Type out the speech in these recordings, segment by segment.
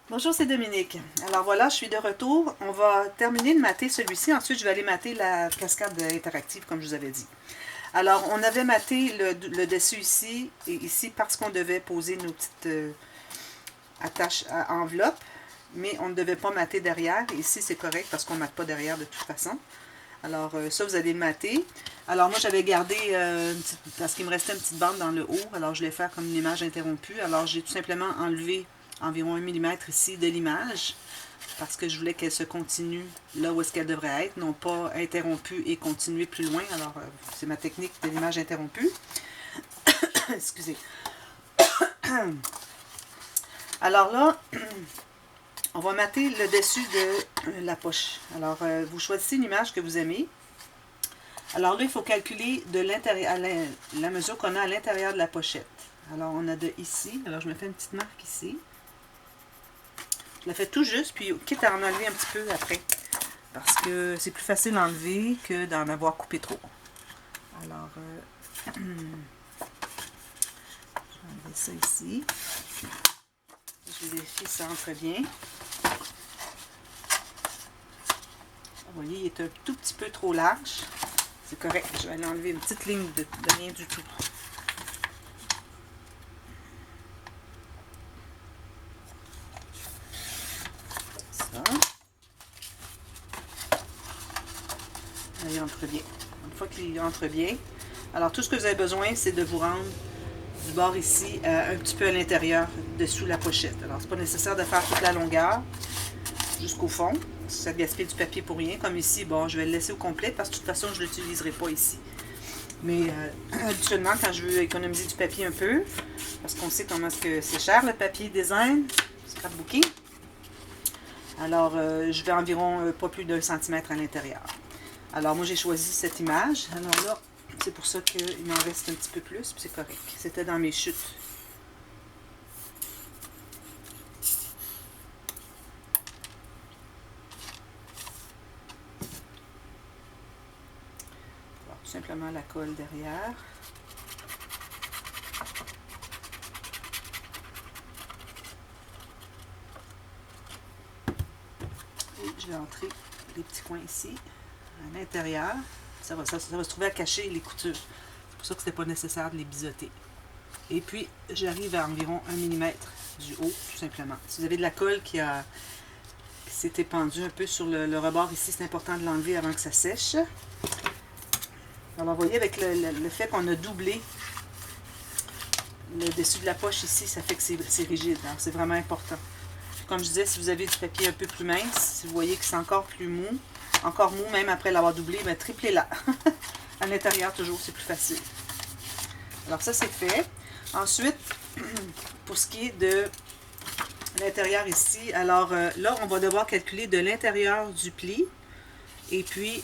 Bonjour, c'est Dominique. Alors voilà, je suis de retour. On va terminer de mater celui-ci. Ensuite, je vais aller mater la cascade interactive, comme je vous avais dit. Alors, on avait maté le dessus ici et ici parce qu'on devait poser nos petites attaches à enveloppe, mais on ne devait pas mater derrière. Ici, c'est correct parce qu'on ne mate pas derrière de toute façon. Alors, ça, vous allez le mater. Alors, moi, j'avais gardé, parce qu'il me restait une petite bande dans le haut, alors je l'ai fait comme une image interrompue. Alors, j'ai tout simplement enlevé environ 1 mm ici de l'image, parce que je voulais qu'elle se continue là où est-ce qu'elle devrait être, non pas interrompue et continuer plus loin. Alors, c'est ma technique de l'image interrompue. Excusez. Alors là, on va mater le dessus de la poche. Alors, vous choisissez une image que vous aimez. Alors là, il faut calculer de l'intérieur, la mesure qu'on a à l'intérieur de la pochette. Alors, on a de ici. Alors, je me fais une petite marque ici. Je la fais tout juste, puis quitte à en enlever un petit peu après. Parce que c'est plus facile d'enlever que d'en avoir coupé trop. Alors, je vais enlever ça ici. Je vérifie que ça entre bien. Vous voyez, il est un tout petit peu trop large. C'est correct, je vais aller enlever une petite ligne de rien du tout. Ça. Il entre bien. Une fois qu'il entre bien, alors tout ce que vous avez besoin, c'est de vous rendre du bord ici, un petit peu à l'intérieur, dessous la pochette. Alors, c'est pas nécessaire de faire toute la longueur jusqu'au fond. Ça gaspille du papier pour rien. Comme ici, bon, je vais le laisser au complet parce que de toute façon, je ne l'utiliserai pas ici. Mais habituellement, quand je veux économiser du papier un peu, parce qu'on sait comment est-ce que c'est cher le papier design, scrapbooking, alors je vais environ pas plus d'1 cm à l'intérieur. Alors moi j'ai choisi cette image. Alors là, c'est pour ça qu'il m'en reste un petit peu plus, puis c'est correct. C'était dans mes chutes. Alors, tout simplement la colle derrière. Et je vais entrer les petits coins ici, à l'intérieur. Ça va se trouver à cacher les coutures. C'est pour ça que c'était pas nécessaire de les biseauter. Et puis, j'arrive à environ 1 mm du haut, tout simplement. Si vous avez de la colle qui s'est épandue un peu sur le rebord ici, c'est important de l'enlever avant que ça sèche. Alors, vous voyez, avec le fait qu'on a doublé le dessus de la poche ici, ça fait que c'est rigide. Alors, c'est vraiment important. Comme je disais, si vous avez du papier un peu plus mince, si vous voyez que c'est encore plus mou, encore mou même après l'avoir doublé, ben, triplez-la. À l'intérieur, toujours, c'est plus facile. Alors, ça, c'est fait. Ensuite, pour ce qui est de l'intérieur ici, alors là, on va devoir calculer de l'intérieur du pli. Et puis,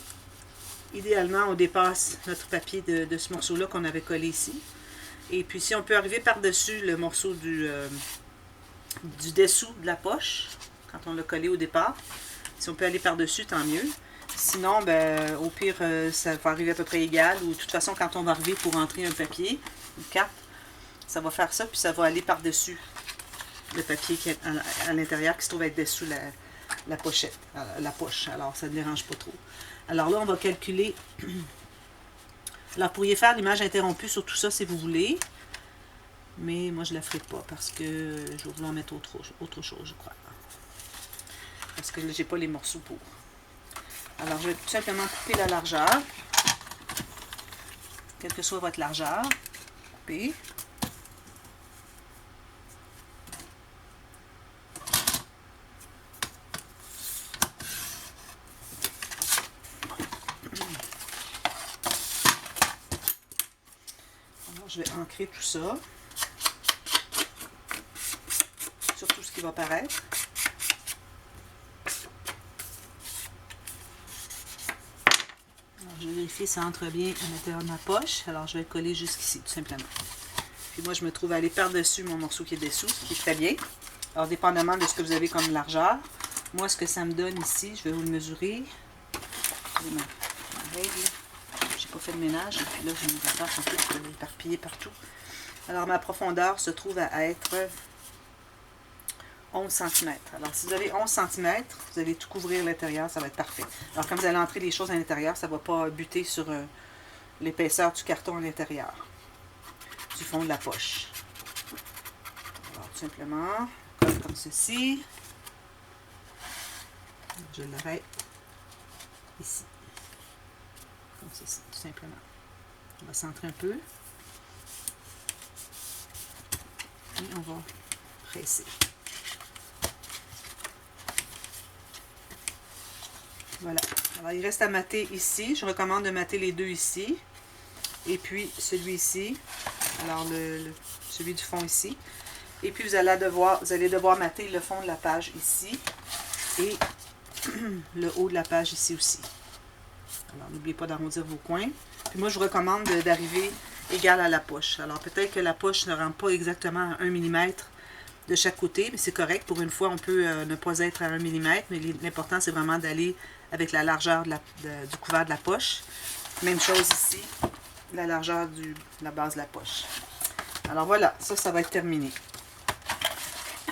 idéalement, on dépasse notre papier de ce morceau-là qu'on avait collé ici. Et puis, si on peut arriver par-dessus le morceau du dessous de la poche, quand on l'a collé au départ, si on peut aller par-dessus, tant mieux. Sinon, ben, au pire, ça va arriver à peu près égal. Ou de toute façon, quand on va arriver pour entrer un papier, une carte, ça va faire ça, puis ça va aller par-dessus le papier qui est à l'intérieur, qui se trouve être dessous la pochette, la poche. Alors, ça ne dérange pas trop. Alors là, on va calculer. Alors, vous pourriez faire l'image interrompue sur tout ça si vous voulez. Mais moi, je ne la ferai pas parce que je vais vouloir mettre autre chose, je crois. Parce que là, je n'ai pas les morceaux pour. Alors, je vais tout simplement couper la largeur. Quelle que soit votre largeur. Couper. Alors, je vais ancrer tout ça. Sur tout ce qui va paraître. Je vais vérifier si ça entre bien à l'intérieur de ma poche. Alors, je vais le coller jusqu'ici, tout simplement. Puis moi, je me trouve à aller par-dessus mon morceau qui est dessous, ce qui est très bien. Alors, dépendamment de ce que vous avez comme largeur, moi, ce que ça me donne ici, je vais vous le mesurer. Ma règle. J'ai pas fait de ménage. Et puis là, j'ai mes affaires sont toutes éparpillées partout. Alors, ma profondeur se trouve à être 11 cm. Alors, si vous avez 11 cm, vous allez tout couvrir l'intérieur, ça va être parfait. Alors, quand vous allez entrer les choses à l'intérieur, ça ne va pas buter sur l'épaisseur du carton à l'intérieur, du fond de la poche. Alors, tout simplement, comme ceci. Je l'arrête ici. Comme ceci, tout simplement. On va centrer un peu. Et on va presser. Voilà. Alors, il reste à mater ici. Je recommande de mater les deux ici. Et puis, celui-ci. Alors, celui du fond ici. Et puis, vous allez devoir mater le fond de la page ici. Et le haut de la page ici aussi. Alors, n'oubliez pas d'arrondir vos coins. Puis moi, je vous recommande d'arriver égal à la poche. Alors, peut-être que la poche ne rentre pas exactement à 1 mm de chaque côté, mais c'est correct. Pour une fois, on peut ne pas être à 1 mm, mais l'important, c'est vraiment d'aller avec la largeur du couvert de la poche. Même chose ici, la largeur de la base de la poche. Alors voilà, ça va être terminé.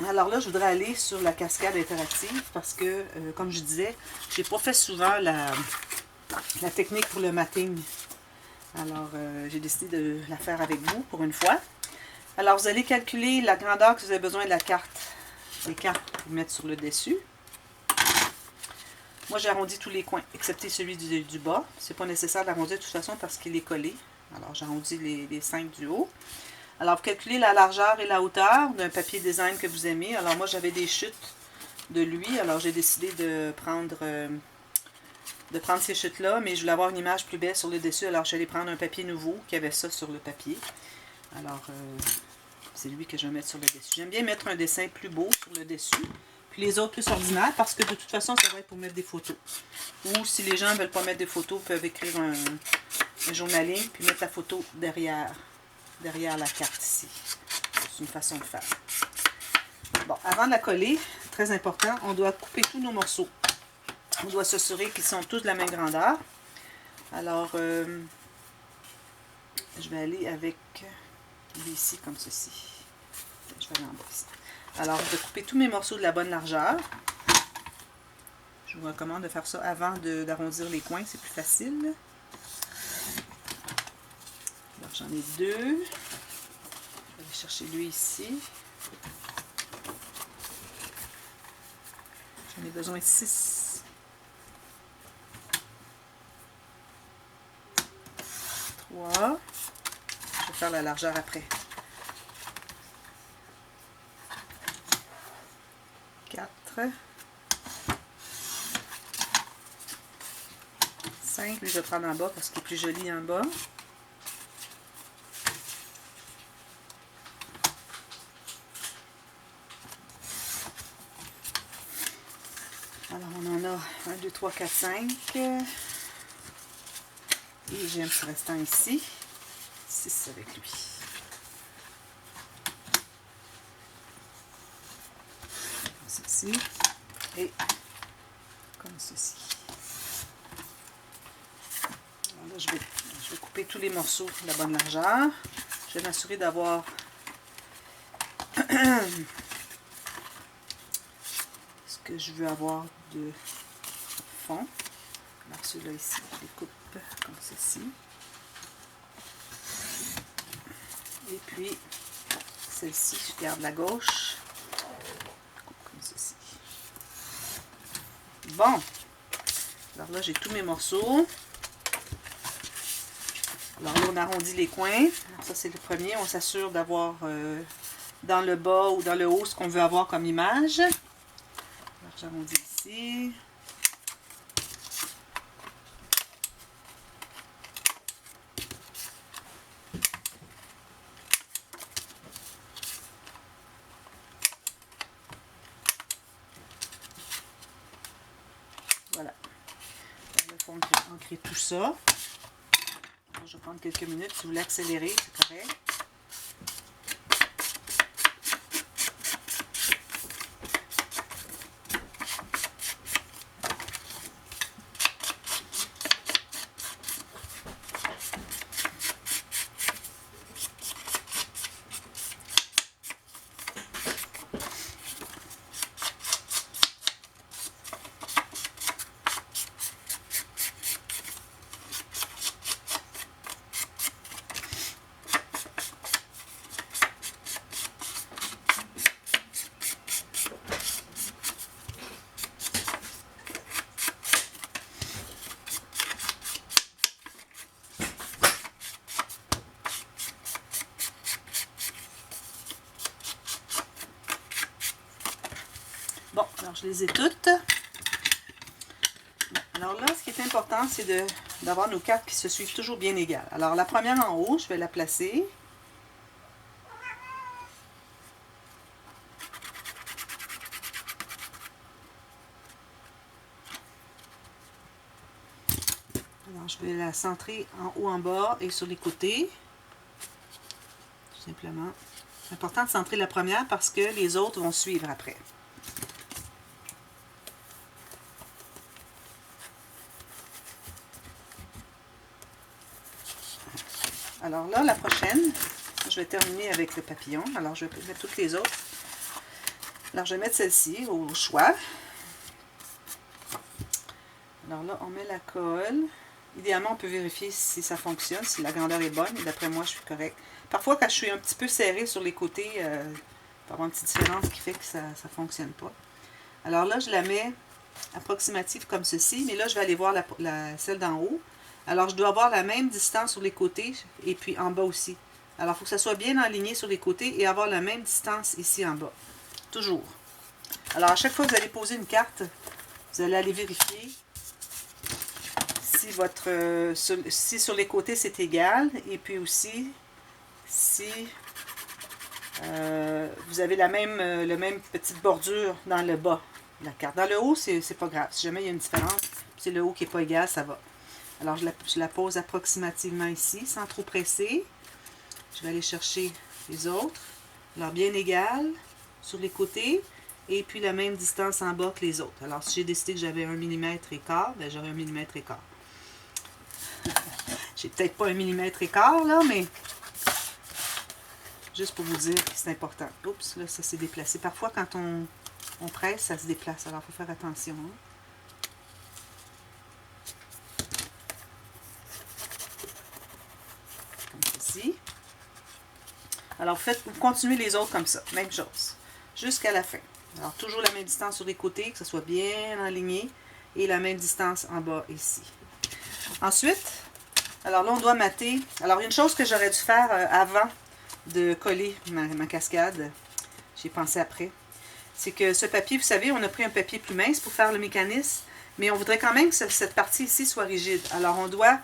Alors là, je voudrais aller sur la cascade interactive parce que, comme je disais, j'ai pas fait souvent la technique pour le matting. Alors, j'ai décidé de la faire avec vous pour une fois. Alors, vous allez calculer la grandeur que vous avez besoin de la carte, des cartes pour mettre sur le dessus. Moi, j'ai arrondi tous les coins, excepté celui du bas. C'est pas nécessaire d'arrondir de toute façon parce qu'il est collé. Alors, j'arrondis les 5 du haut. Alors, vous calculez la largeur et la hauteur d'un papier design que vous aimez. Alors, moi, j'avais des chutes de lui. Alors, j'ai décidé de prendre ces chutes-là, mais je voulais avoir une image plus belle sur le dessus. Alors, je suis allée prendre un papier nouveau qui avait ça sur le papier. Alors, c'est lui que je vais mettre sur le dessus. J'aime bien mettre un dessin plus beau sur le dessus, puis les autres plus ordinaires, parce que de toute façon, ça va être pour mettre des photos. Ou si les gens ne veulent pas mettre des photos, peuvent écrire un journaling, puis mettre la photo derrière la carte ici. C'est une façon de faire. Bon, avant de la coller, très important, on doit couper tous nos morceaux. On doit s'assurer qu'ils sont tous de la même grandeur. Alors, je vais aller avec lui ici comme ceci. Je vais aller en bas ici. Alors, je vais couper tous mes morceaux de la bonne largeur. Je vous recommande de faire ça avant d'arrondir les coins, c'est plus facile. Alors, j'en ai deux. Je vais aller chercher lui ici. J'en ai besoin de 6. 3. Je vais faire la largeur après. 4. 5. Lui, je vais prendre en bas parce qu'il est plus joli en bas. Alors, on en a 1, 2, 3, 4, 5. Et j'ai un petit restant ici. 6 avec lui. Comme ceci. Et comme ceci. Alors là, je vais couper tous les morceaux de la bonne largeur. Je vais m'assurer d'avoir ce que je veux avoir de fond. Alors ceux-là ici, je les coupe comme ceci. Et puis, celle-ci, je garde la gauche. Comme ceci. Bon. Alors là, j'ai tous mes morceaux. Alors là, on arrondit les coins. Alors ça, c'est le premier. On s'assure d'avoir dans le bas ou dans le haut ce qu'on veut avoir comme image. Alors, j'arrondis ici. Voilà. Le fond, je vais ancrer tout ça. Alors, je vais prendre quelques minutes. Si vous voulez accélérer, c'est correct. Bon, alors je les ai toutes. Bon, alors là, ce qui est important, c'est d'avoir nos cartes qui se suivent toujours bien égales. Alors la première en haut, je vais la placer. Alors je vais la centrer en haut, en bas et sur les côtés. Tout simplement. C'est important de centrer la première parce que les autres vont suivre après. Alors là, la prochaine, je vais terminer avec le papillon. Alors je vais mettre toutes les autres. Alors je vais mettre celle-ci au choix. Alors là, on met la colle. Idéalement, on peut vérifier si ça fonctionne, si la grandeur est bonne. D'après moi, je suis correcte. Parfois, quand je suis un petit peu serrée sur les côtés, il peut y avoir une petite différence qui fait que ça ne fonctionne pas. Alors là, je la mets approximative comme ceci. Mais là, je vais aller voir celle d'en haut. Alors, je dois avoir la même distance sur les côtés et puis en bas aussi. Alors, il faut que ça soit bien aligné sur les côtés et avoir la même distance ici en bas. Toujours. Alors, à chaque fois que vous allez poser une carte, vous allez aller vérifier si sur les côtés c'est égal et puis aussi si vous avez la même petite bordure dans le bas de la carte. Dans le haut, c'est pas grave. Si jamais il y a une différence, c'est le haut qui n'est pas égal, ça va. Alors, je la pose approximativement ici, sans trop presser. Je vais aller chercher les autres. Alors, bien égales sur les côtés. Et puis, la même distance en bas que les autres. Alors, si j'ai décidé que j'avais 1 mm et quart, ben, j'aurai 1 mm et quart. J'ai peut-être pas 1 mm et quart, là, mais juste pour vous dire que c'est important. Oups, là, ça s'est déplacé. Parfois, quand on presse, ça se déplace. Alors, il faut faire attention. Hein. Alors, vous continuez les autres comme ça, même chose, jusqu'à la fin. Alors, toujours la même distance sur les côtés, que ce soit bien aligné, et la même distance en bas ici. Ensuite, alors là, on doit mater. Alors, une chose que j'aurais dû faire avant de coller ma cascade, j'ai pensé après, c'est que ce papier, vous savez, on a pris un papier plus mince pour faire le mécanisme, mais on voudrait quand même que cette partie ici soit rigide. Alors, on doit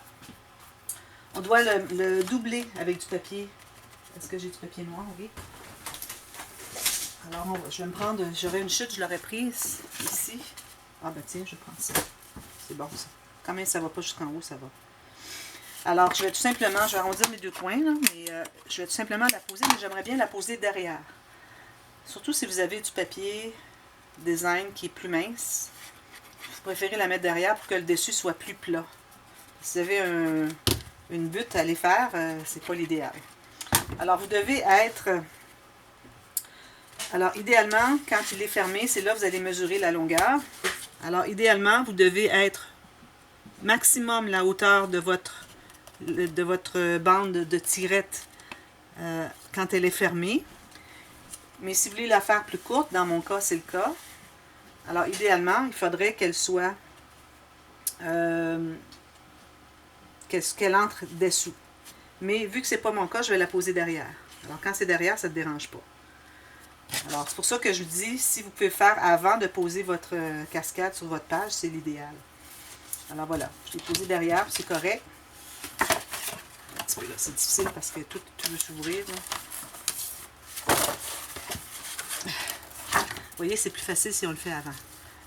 le doubler avec du papier. Est-ce que j'ai du papier noir? Oui. Alors, je vais me prendre, j'aurais une chute, je l'aurais prise ici. Ah ben tiens, je vais prendre ça. C'est bon ça. Quand même, ça ne va pas jusqu'en haut, ça va. Alors, je vais tout simplement, je vais arrondir mes deux coins, là, mais je vais tout simplement la poser, mais j'aimerais bien la poser derrière. Surtout si vous avez du papier design qui est plus mince. Vous préférez la mettre derrière pour que le dessus soit plus plat. Si vous avez une butte à les faire, c'est pas l'idéal. Alors, vous devez être... Alors, idéalement, quand il est fermé, c'est là que vous allez mesurer la longueur. Alors, idéalement, vous devez être maximum la hauteur de votre bande de tirette quand elle est fermée. Mais si vous voulez la faire plus courte, dans mon cas, c'est le cas. Alors, idéalement, il faudrait qu'elle soit... qu'elle entre dessous. Mais vu que ce n'est pas mon cas, je vais la poser derrière. Alors, quand c'est derrière, ça ne te dérange pas. Alors, c'est pour ça que je vous dis, si vous pouvez faire avant de poser votre cascade sur votre page, c'est l'idéal. Alors, voilà. Je l'ai posé derrière, c'est correct. Un petit peu là, c'est difficile parce que tout veut s'ouvrir. Vous voyez, c'est plus facile si on le fait avant.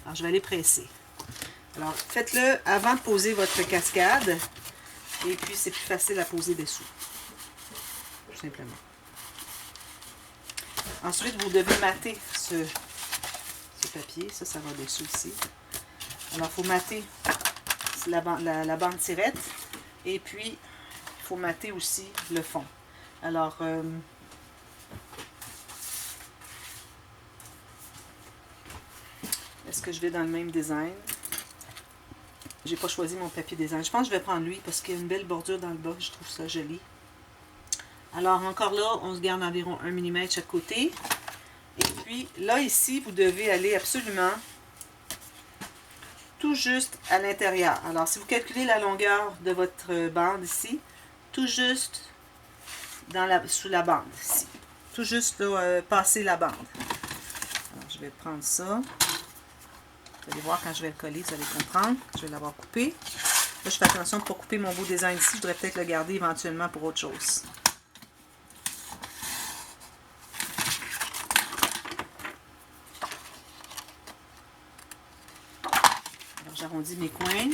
Alors, je vais aller presser. Alors, faites-le avant de poser votre cascade. Et puis, c'est plus facile à poser dessous. Tout simplement. Ensuite, vous devez mater ce papier. Ça va dessus ici. Alors, il faut mater la bande tirette. Et puis, il faut mater aussi le fond. Alors, est-ce que je vais dans le même design? J'ai pas choisi mon papier design. Je pense que je vais prendre lui parce qu'il y a une belle bordure dans le bas. Je trouve ça joli. Alors, encore là, on se garde environ 1 mm chaque côté. Et puis, là, ici, vous devez aller absolument tout juste à l'intérieur. Alors, si vous calculez la longueur de votre bande ici, tout juste sous la bande ici. Tout juste là, passer la bande. Alors, je je vais prendre ça. Vous allez voir quand je vais le coller, vous allez comprendre. Je vais l'avoir coupé. Là, je fais attention pour couper mon beau design ici. Je voudrais peut-être le garder éventuellement pour autre chose. Alors, j'arrondis mes coins.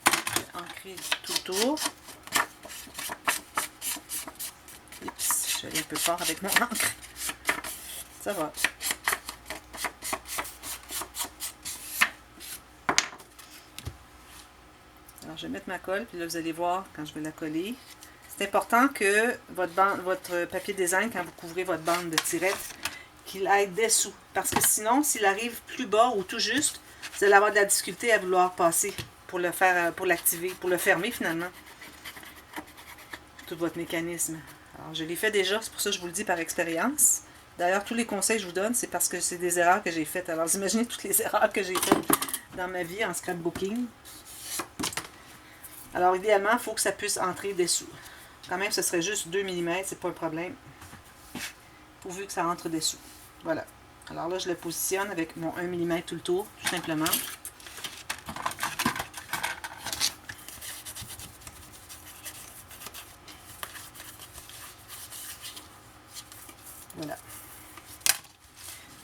Je vais ancrer tout autour. Oups, je vais aller un peu fort avec mon encre. Ça va. Alors, je vais mettre ma colle, puis là, vous allez voir quand je vais la coller. C'est important que votre papier design, quand vous couvrez votre bande de tirette, qu'il aille dessous. Parce que sinon, s'il arrive plus bas ou tout juste, vous allez avoir de la difficulté à vouloir passer pour le faire, pour l'activer, pour le fermer finalement. Tout votre mécanisme. Alors, je l'ai fait déjà, c'est pour ça que je vous le dis par expérience. D'ailleurs, tous les conseils que je vous donne, c'est parce que c'est des erreurs que j'ai faites. Alors, vous imaginez toutes les erreurs que j'ai faites dans ma vie en scrapbooking. Alors, idéalement, il faut que ça puisse entrer dessous. Quand même, ce serait juste 2 mm, c'est pas un problème. Pourvu que ça entre dessous. Voilà. Alors là, je le positionne avec mon 1 mm tout le tour, tout simplement. Voilà.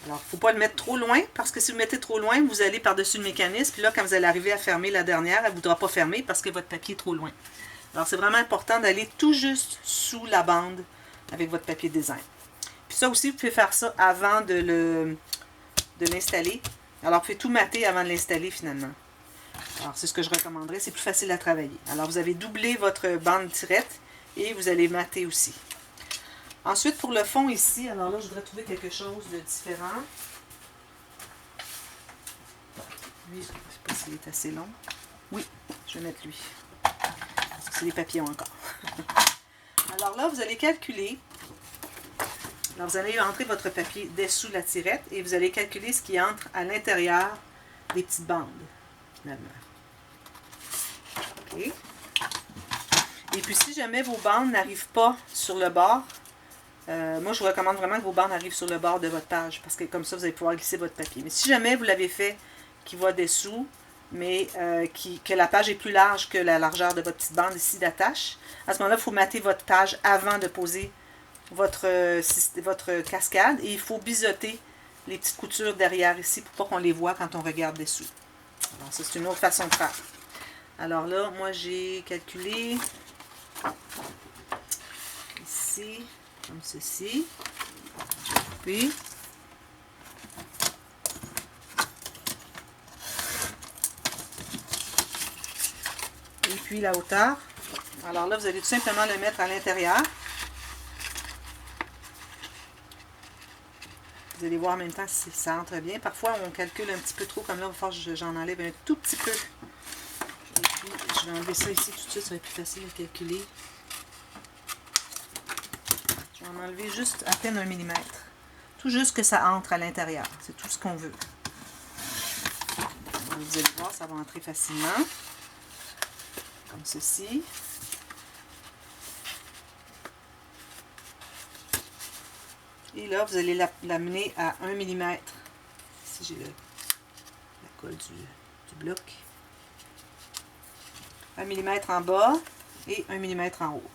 Alors, il ne faut pas le mettre trop loin, parce que si vous le mettez trop loin, vous allez par-dessus le mécanisme, puis là, quand vous allez arriver à fermer la dernière, elle ne voudra pas fermer parce que votre papier est trop loin. Alors, c'est vraiment important d'aller tout juste sous la bande avec votre papier design. Puis ça aussi, vous pouvez faire ça avant de l'installer. Alors, vous pouvez tout mater avant de l'installer finalement. Alors, c'est ce que je recommanderais, c'est plus facile à travailler. Alors, vous avez doublé votre bande tirette et vous allez mater aussi. Ensuite, pour le fond ici, alors là, je voudrais trouver quelque chose de différent. Lui, je ne sais pas s'il est assez long. Oui, je vais mettre lui. Parce que c'est des papillons encore. Alors là, vous allez calculer. Alors, vous allez entrer votre papier dessous la tirette et vous allez calculer ce qui entre à l'intérieur des petites bandes, finalement. OK. Et puis, si jamais vos bandes n'arrivent pas sur le bord, moi, je vous recommande vraiment que vos bandes arrivent sur le bord de votre page, parce que comme ça, vous allez pouvoir glisser votre papier. Mais si jamais vous l'avez fait qui va dessous, mais que la page est plus large que la largeur de votre petite bande ici d'attache, à ce moment-là, il faut mater votre page avant de poser votre cascade. Et il faut biseauter les petites coutures derrière ici pour pas qu'on les voit quand on regarde dessous. Alors, ça, c'est une autre façon de faire. Alors là, moi, j'ai calculé ici, comme ceci. Puis, et puis la hauteur. Alors là, vous allez tout simplement le mettre à l'intérieur. Vous allez voir en même temps si ça entre bien. Parfois, on calcule un petit peu trop, comme là, il va falloir que j'en enlève un tout petit peu. Et puis, je vais enlever ça ici tout de suite, ça va être plus facile à calculer. Je vais en enlever juste à peine 1 mm. Tout juste que ça entre à l'intérieur. C'est tout ce qu'on veut. Alors, vous allez voir, ça va entrer facilement. Comme ceci. Et là, vous allez l'amener à 1 mm. Ici, j'ai la colle du bloc. 1 mm en bas et 1 mm en haut.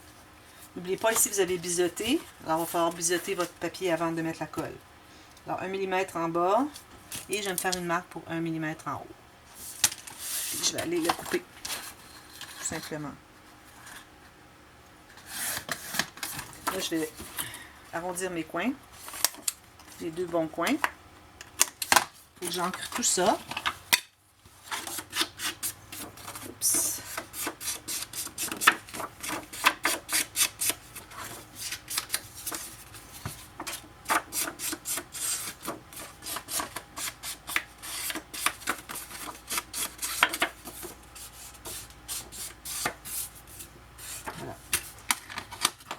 N'oubliez pas, ici, vous avez biseauté. Alors, il va falloir biseauter votre papier avant de mettre la colle. Alors, 1 mm en bas. Et je vais me faire une marque pour 1 mm en haut. Puis, je vais aller le couper. Tout simplement. Là, je vais arrondir mes coins. Les deux bons coins. Il faut que j'ancre tout ça. Oups.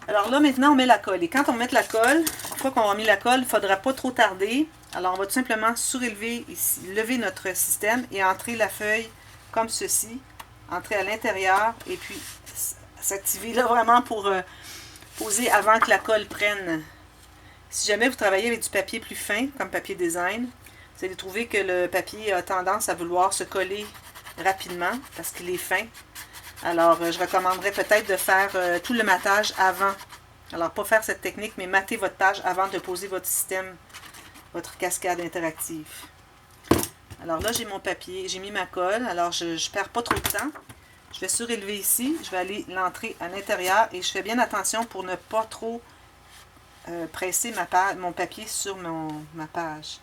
Alors là, maintenant, on met la colle. Et quand on met la colle, une fois qu'on a mis la colle, il ne faudra pas trop tarder. Alors, on va tout simplement surélever ici, lever notre système et entrer la feuille comme ceci. Entrer à l'intérieur et puis s'activer là vraiment pour poser avant que la colle prenne Si jamais vous travaillez avec du papier plus fin, comme papier design, vous allez trouver que le papier a tendance à vouloir se coller rapidement parce qu'il est fin. Alors, je recommanderais peut-être de faire tout le matage avant. Alors, pas faire cette technique, mais mater votre page avant de poser votre système, votre cascade interactive. Alors là, j'ai mon papier, j'ai mis ma colle. Alors, je ne perds pas trop de temps. Je vais surélever ici. Je vais aller l'entrer à l'intérieur et je fais bien attention pour ne pas trop presser mon papier sur ma page.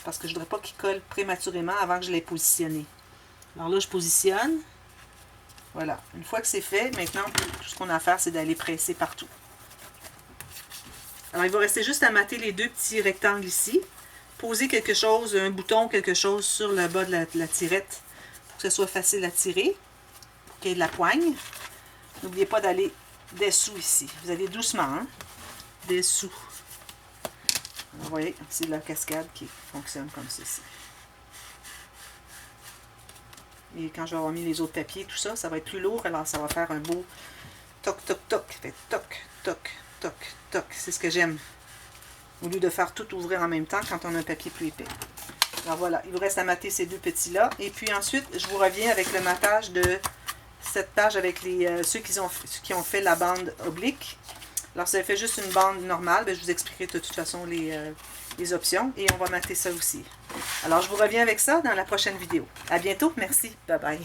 Parce que je ne voudrais pas qu'il colle prématurément avant que je l'ai positionné. Alors là, je positionne. Voilà. Une fois que c'est fait, maintenant, tout ce qu'on a à faire, c'est d'aller presser partout. Alors, il va rester juste à mater les deux petits rectangles ici. Poser quelque chose, un bouton, quelque chose sur le bas de la tirette pour que ce soit facile à tirer, pour qu'il y ait de la poigne. N'oubliez pas d'aller dessous ici. Vous allez doucement, hein? Dessous. Alors, vous voyez, c'est la cascade qui fonctionne comme ceci. Et quand je vais avoir mis les autres papiers, tout ça, ça va être plus lourd, alors ça va faire un beau toc, toc, toc. Fait toc, toc, toc, toc. C'est ce que j'aime. Au lieu de faire tout ouvrir en même temps quand on a un papier plus épais. Alors voilà, il vous reste à mater ces deux petits-là. Et puis ensuite, je vous reviens avec le matage de cette page avec ceux qui ont fait la bande oblique. Alors, si vous avez fait juste une bande normale, ben, je vous expliquerai de toute façon les options. Et on va mater ça aussi. Alors, je vous reviens avec ça dans la prochaine vidéo. À bientôt. Merci. Bye bye.